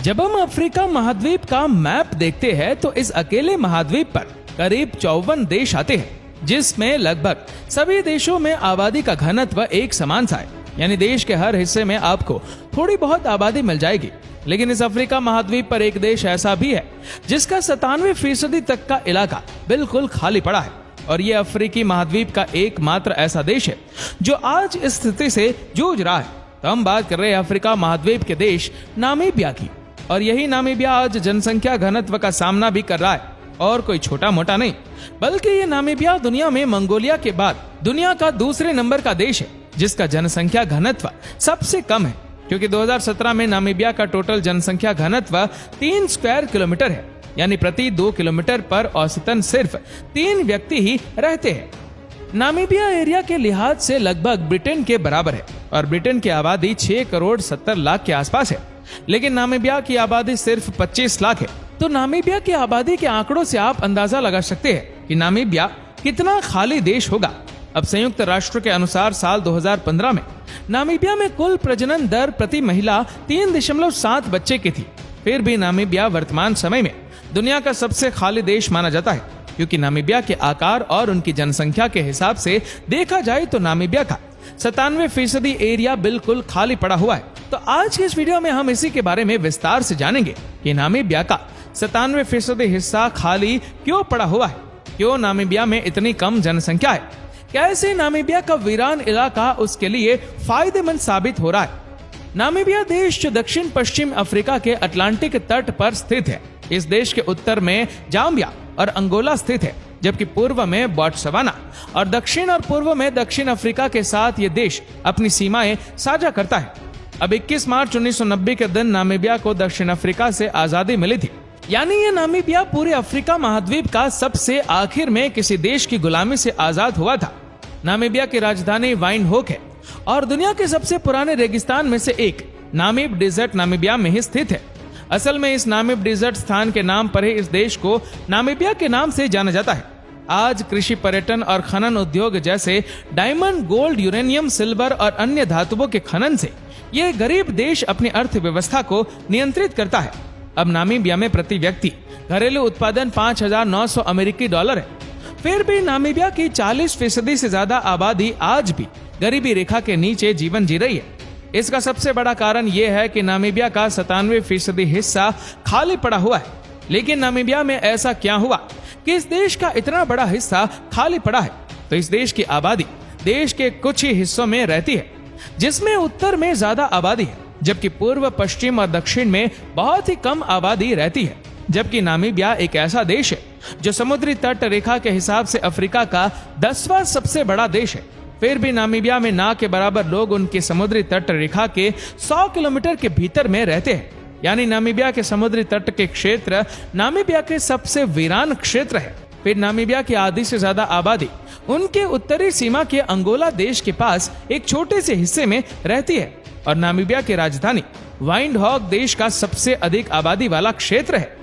जब हम अफ्रीका महाद्वीप का मैप देखते हैं तो इस अकेले महाद्वीप पर करीब 54 देश आते हैं, जिसमें लगभग सभी देशों में आबादी का घनत्व एक समान सा है। यानी देश के हर हिस्से में आपको थोड़ी बहुत आबादी मिल जाएगी। लेकिन इस अफ्रीका महाद्वीप पर एक देश ऐसा भी है जिसका 97% तक का इलाका बिल्कुल खाली पड़ा है, और ये अफ्रीकी महाद्वीप का एकमात्र ऐसा देश है जो आज इस स्थिति से जूझ रहा है। तो हम बात कर रहे हैं अफ्रीका महाद्वीप के देश नामीबिया की, और यही नामीबिया आज जनसंख्या घनत्व का सामना भी कर रहा है, और कोई छोटा मोटा नहीं, बल्कि ये नामीबिया दुनिया में मंगोलिया के बाद दुनिया का दूसरे नंबर का देश है जिसका जनसंख्या घनत्व सबसे कम है, क्योंकि 2017 में नामीबिया का टोटल जनसंख्या घनत्व 3 स्क्वायर किलोमीटर है। यानी प्रति 2 किलोमीटर पर औसतन सिर्फ 3 व्यक्ति ही रहते हैं। नामीबिया एरिया के लिहाज से लगभग ब्रिटेन के बराबर है, और ब्रिटेन की आबादी 6 करोड़ 70 लाख के आसपास है, लेकिन नामीबिया की आबादी सिर्फ 25 लाख है। तो नामीबिया की आबादी के आंकड़ों से आप अंदाजा लगा सकते हैं कि नामीबिया कितना खाली देश होगा। अब संयुक्त राष्ट्र के अनुसार साल 2015 में नामीबिया में कुल प्रजनन दर प्रति महिला 3.7 बच्चे की थी। फिर भी नामीबिया वर्तमान समय में दुनिया का सबसे खाली देश माना जाता है, क्योंकि नामीबिया के आकार और उनकी जनसंख्या के हिसाब से देखा जाए तो नामीबिया का 97% एरिया बिल्कुल खाली पड़ा हुआ है। तो आज की इस वीडियो में हम इसी के बारे में विस्तार से जानेंगे कि नामीबिया का 97% हिस्सा खाली क्यों पड़ा हुआ है, क्यों नामीबिया में इतनी कम जनसंख्या है, कैसे नामीबिया का वीरान इलाका उसके लिए फायदेमंद साबित हो रहा है। नामीबिया देश जो दक्षिण पश्चिम अफ्रीका के अटलांटिक तट पर स्थित है। इस देश के उत्तर में जाम्बिया और अंगोला स्थित है, जबकि पूर्व में बोत्सवाना और दक्षिण और पूर्व में दक्षिण अफ्रीका के साथ ये देश अपनी सीमाएं साझा करता है। अब 21 मार्च 1990 के दिन नामीबिया को दक्षिण अफ्रीका से आजादी मिली थी। यानी ये नामीबिया पूरे अफ्रीका महाद्वीप का सबसे आखिर में किसी देश की गुलामी से आजाद हुआ था। नामीबिया की राजधानी वाइंडहोक है, और दुनिया के सबसे पुराने रेगिस्तान में से एक नामीब डेजर्ट नामीबिया में ही स्थित है। असल में इस नामीब डेजर्ट स्थान के नाम पर ही इस देश को नामीबिया के नाम से जाना जाता है। आज कृषि, पर्यटन और खनन उद्योग जैसे डायमंड, गोल्ड, यूरेनियम, सिल्वर और अन्य धातुओं के खनन से ये गरीब देश अपनी अर्थव्यवस्था को नियंत्रित करता है। अब नामीबिया में प्रति व्यक्ति घरेलू उत्पादन 5,900 अमेरिकी डॉलर है। फिर भी नामीबिया की 40% से ज्यादा आबादी आज भी गरीबी रेखा के नीचे जीवन जी रही है। इसका सबसे बड़ा कारण यह है कि नामीबिया का 97% हिस्सा खाली पड़ा हुआ है। लेकिन नामीबिया में ऐसा क्या हुआ कि इस देश का इतना बड़ा हिस्सा खाली पड़ा है? तो इस देश की आबादी देश के कुछ ही हिस्सों में रहती है, जिसमें उत्तर में ज्यादा आबादी है, जबकि पूर्व, पश्चिम और दक्षिण में बहुत ही कम आबादी रहती है। जबकि नामीबिया एक ऐसा देश है जो समुद्री तट रेखा के हिसाब से अफ्रीका का 10वां सबसे बड़ा देश है। फिर भी नामीबिया में ना के बराबर लोग उनके समुद्री तट रेखा के 100 किलोमीटर के भीतर में रहते हैं। यानी नामीबिया के समुद्री तट के क्षेत्र नामीबिया के सबसे वीरान क्षेत्र है। फिर नामीबिया की आधी से ज्यादा आबादी उनके उत्तरी सीमा के अंगोला देश के पास एक छोटे से हिस्से में रहती है, और नामीबिया की राजधानी वाइंडहोक देश का सबसे अधिक आबादी वाला क्षेत्र है।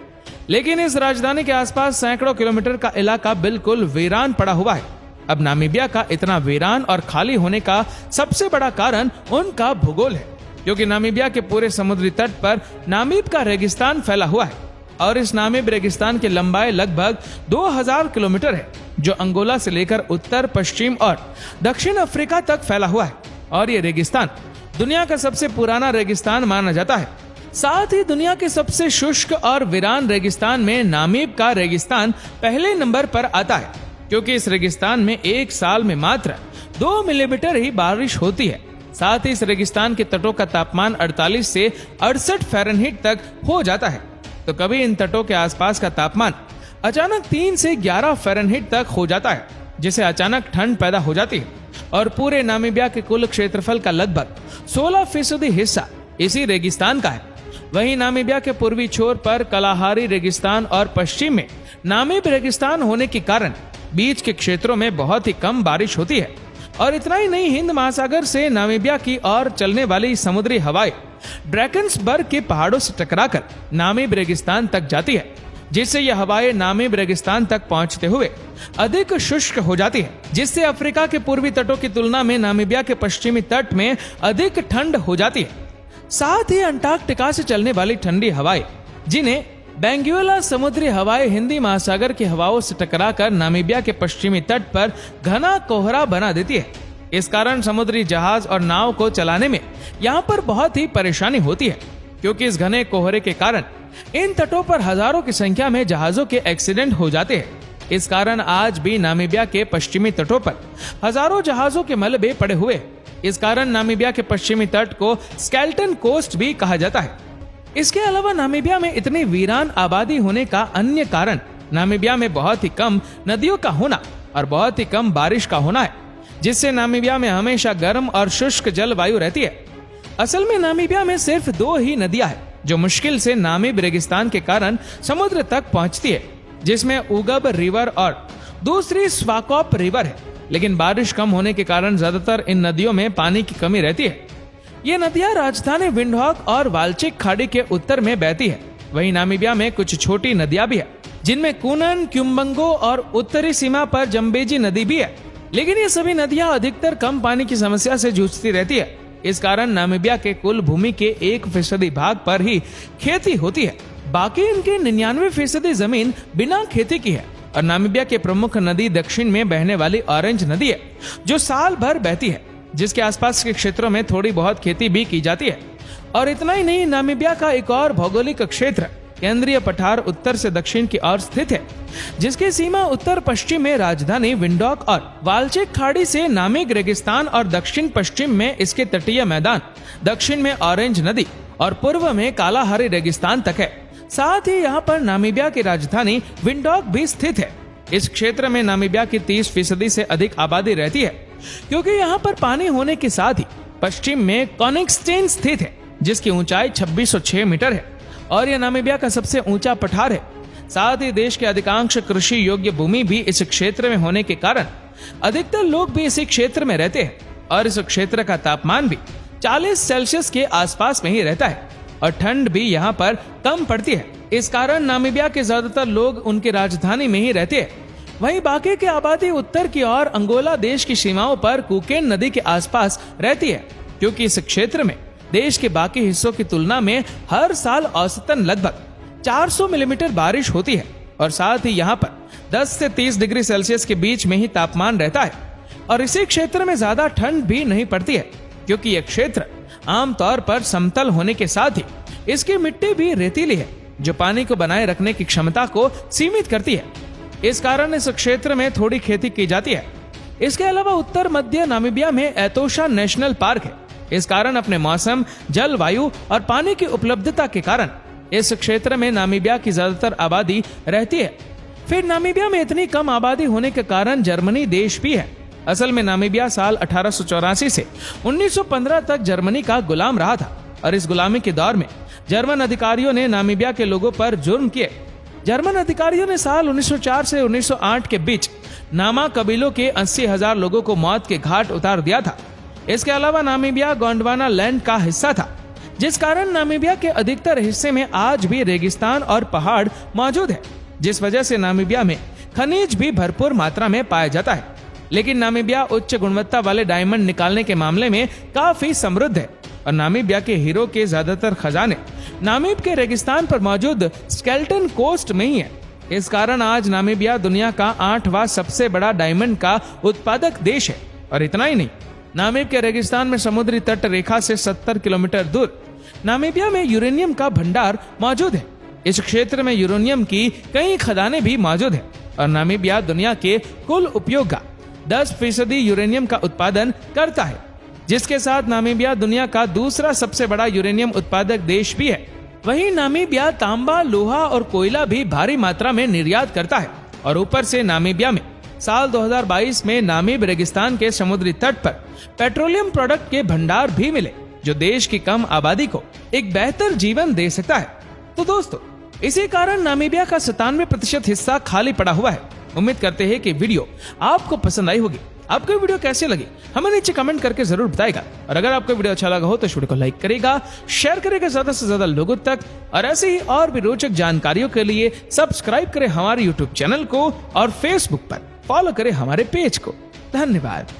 लेकिन इस राजधानी के आसपास सैकड़ों किलोमीटर का इलाका बिल्कुल वीरान पड़ा हुआ है। अब नामीबिया का इतना वीरान और खाली होने का सबसे बड़ा कारण उनका भूगोल है, क्योंकि नामीबिया के पूरे समुद्री तट पर नामीब का रेगिस्तान फैला हुआ है, और इस नामीब रेगिस्तान की लंबाई लगभग 2000 किलोमीटर है, जो अंगोला से लेकर उत्तर, पश्चिम और दक्षिण अफ्रीका तक फैला हुआ है। और ये रेगिस्तान दुनिया का सबसे पुराना रेगिस्तान माना जाता है। साथ ही दुनिया के सबसे शुष्क और वीरान रेगिस्तान में नामीब का रेगिस्तान पहले नंबर पर आता है, क्योंकि इस रेगिस्तान में एक साल में मात्र 2 मिलीमीटर ही बारिश होती है। साथ ही इस रेगिस्तान के तटों का तापमान 48 से 68 फ़ारेनहीट तक हो जाता है। तो कभी इन तटों के आसपास का तापमान अचानक 3 से 11 फ़ारेनहीट तक हो जाता है, जिससे अचानक ठंड पैदा हो जाती है। और पूरे नामीबिया के कुल क्षेत्रफल का लगभग 16% हिस्सा इसी रेगिस्तान का है। वहीं नामीबिया के पूर्वी छोर पर कलाहारी रेगिस्तान और पश्चिम में नामीब रेगिस्तान होने के कारण बीच के क्षेत्रों में बहुत ही कम बारिश होती है। और इतना ही नहीं, हिंद महासागर से नामीबिया की ओर चलने वाली समुद्री हवाएं ड्रैकन्सबर्ग के पहाड़ों से टकराकर नामीब रेगिस्तान तक जाती है, जिससे यह हवाएं नामीब रेगिस्तान तक पहुंचते हुए अधिक शुष्क हो जाती है, जिससे अफ्रीका के पूर्वी तटों की तुलना में नामीबिया के पश्चिमी तट में अधिक ठंड हो जाती है। साथ ही अंटार्कटिका से चलने वाली ठंडी हवाएं, जिन्हें बेंगुएला समुद्री हवाएं हिंदी महासागर की हवाओं से टकराकर नामीबिया के पश्चिमी तट पर घना कोहरा बना देती है। इस कारण समुद्री जहाज और नाव को चलाने में यहाँ पर बहुत ही परेशानी होती है, क्योंकि इस घने कोहरे के कारण इन तटों पर हजारों की संख्या में जहाजों के एक्सीडेंट हो जाते हैं। इस कारण आज भी नामीबिया के पश्चिमी तटों पर हजारों जहाजों के मलबे पड़े हुए हैं। इस कारण नामीबिया के पश्चिमी तट को स्केल्टन कोस्ट भी कहा जाता है। इसके अलावा नामीबिया में इतनी वीरान आबादी होने का अन्य कारण नामीबिया में बहुत ही कम नदियों का होना और बहुत ही कम बारिश का होना है, जिससे नामीबिया में हमेशा गर्म और शुष्क जलवायु रहती है। असल में नामीबिया में सिर्फ 2 ही नदियां हैं जो मुश्किल से नामीब रेगिस्तान के कारण समुद्र तक पहुंचती है, जिसमें उगब रिवर और दूसरी स्वाकॉप रिवर है। लेकिन बारिश कम होने के कारण ज्यादातर इन नदियों में पानी की कमी रहती है। ये नदियां राजधानी विंडहॉक और वाल्चिक खाड़ी के उत्तर में बहती है। वहीं नामीबिया में कुछ छोटी नदियां भी है, जिनमें कूनन, क्युम्बंगो और उत्तरी सीमा पर जम्बेजी नदी भी है। लेकिन ये सभी नदियां अधिकतर कम पानी की समस्या से जूझती रहती है। इस कारण नामीबिया के कुल भूमि के 1% भाग पर ही खेती होती है। बाकी इनकी 99% जमीन बिना खेती की है। और नामीबिया के प्रमुख नदी दक्षिण में बहने वाली ऑरेंज नदी है, जो साल भर बहती है, जिसके आसपास के क्षेत्रों में थोड़ी बहुत खेती भी की जाती है। और इतना ही नहीं, नामीबिया का एक और भौगोलिक क्षेत्र केंद्रीय पठार उत्तर से दक्षिण की ओर स्थित है, जिसकी सीमा उत्तर पश्चिम में राजधानी विंडहॉक और वाल्चिक खाड़ी से नामीब रेगिस्तान और दक्षिण पश्चिम में इसके तटीय मैदान, दक्षिण में ऑरेंज नदी और पूर्व में कालाहारी रेगिस्तान तक है। साथ ही यहाँ पर नामीबिया की राजधानी विंडहॉक भी स्थित है। इस क्षेत्र में नामीबिया की 30% से अधिक आबादी रहती है, क्योंकि यहाँ पर पानी होने के साथ ही पश्चिम में कोनिग्स्टेन स्थित है, जिसकी ऊंचाई 2606 मीटर है और यह नामीबिया का सबसे ऊंचा पठार है। साथ ही देश के अधिकांश कृषि योग्य भूमि भी इस क्षेत्र में होने के कारण अधिकतर लोग भी इसी क्षेत्र में रहते हैं और इस क्षेत्र का तापमान भी 40 सेल्सियस के आसपास में ही रहता है और ठंड भी यहाँ पर कम पड़ती है। इस कारण नामीबिया के ज्यादातर लोग उनकी राजधानी में ही रहते हैं। वहीं बाकी की आबादी उत्तर की ओर अंगोला देश की सीमाओं पर कुकेन नदी के आसपास रहती है, क्योंकि इस क्षेत्र में देश के बाकी हिस्सों की तुलना में हर साल औसतन लगभग 400 मिलीमीटर बारिश होती है और साथ ही यहाँ पर 10 से 30 डिग्री सेल्सियस के बीच में ही तापमान रहता है। और इसी क्षेत्र में ज्यादा ठंड भी नहीं पड़ती है, क्योंकि यह क्षेत्र आमतौर पर समतल होने के साथ ही इसकी मिट्टी भी रेतीली है, जो पानी को बनाए रखने की क्षमता को सीमित करती है। इस कारण इस क्षेत्र में थोड़ी खेती की जाती है। इसके अलावा उत्तर मध्य नामीबिया में एतोशा नेशनल पार्क है। इस कारण अपने मौसम, जलवायु और पानी की उपलब्धता के कारण इस क्षेत्र में नामीबिया की ज्यादातर आबादी रहती है। फिर नामीबिया में इतनी कम आबादी होने के कारण जर्मनी देश भी है। असल में नामीबिया साल 1884 से 1915 तक जर्मनी का गुलाम रहा था और इस गुलामी के दौर में जर्मन अधिकारियों ने नामीबिया के लोगों पर जुर्म किए। जर्मन अधिकारियों ने साल 1904 से 1908 के बीच नामा कबीलों के 80,000 लोगों को मौत के घाट उतार दिया था। इसके अलावा नामीबिया गोंडवाना लैंड का हिस्सा था, जिस कारण नामीबिया के अधिकतर हिस्से में आज भी रेगिस्तान और पहाड़ मौजूद है, जिस वजह से नामीबिया में खनिज भी भरपूर मात्रा में पाया जाता है। लेकिन नामीबिया उच्च गुणवत्ता वाले डायमंड निकालने के मामले में काफी समृद्ध है और नामीबिया के हीरो के ज्यादातर खजाने नामीब के रेगिस्तान पर मौजूद स्केल्टन कोस्ट में ही है। इस कारण आज नामीबिया दुनिया का 8वां सबसे बड़ा डायमंड का उत्पादक देश है। और इतना ही नहीं, नामीब के रेगिस्तान में समुद्री तट रेखा से 70 किलोमीटर दूर नामीबिया में यूरेनियम का भंडार मौजूद है। इस क्षेत्र में यूरेनियम की कई खदानें भी मौजूद है और नामीबिया दुनिया के कुल उपयोग का 10% यूरेनियम का उत्पादन करता है, जिसके साथ नामीबिया दुनिया का दूसरा सबसे बड़ा यूरेनियम उत्पादक देश भी है। वहीं नामीबिया तांबा, लोहा और कोयला भी भारी मात्रा में निर्यात करता है और ऊपर से नामीबिया में साल 2022 में नामीब रेगिस्तान के समुद्री तट पर पेट्रोलियम प्रोडक्ट के भंडार भी मिले, जो देश की कम आबादी को एक बेहतर जीवन दे सकता है। तो दोस्तों, इसी कारण नामीबिया का 97% हिस्सा खाली पड़ा हुआ है। उम्मीद करते हैं कि वीडियो आपको पसंद आई होगी। आपको वीडियो कैसे लगी हमें नीचे कमेंट करके जरूर बताएगा। और अगर आपको वीडियो अच्छा लगा हो तो इस वीडियो को लाइक करेगा, शेयर करेगा ज्यादा से ज्यादा लोगों तक। और ऐसे ही और भी रोचक जानकारियों के लिए सब्सक्राइब करें हमारे YouTube चैनल को और Facebook पर फॉलो करें हमारे पेज को। धन्यवाद।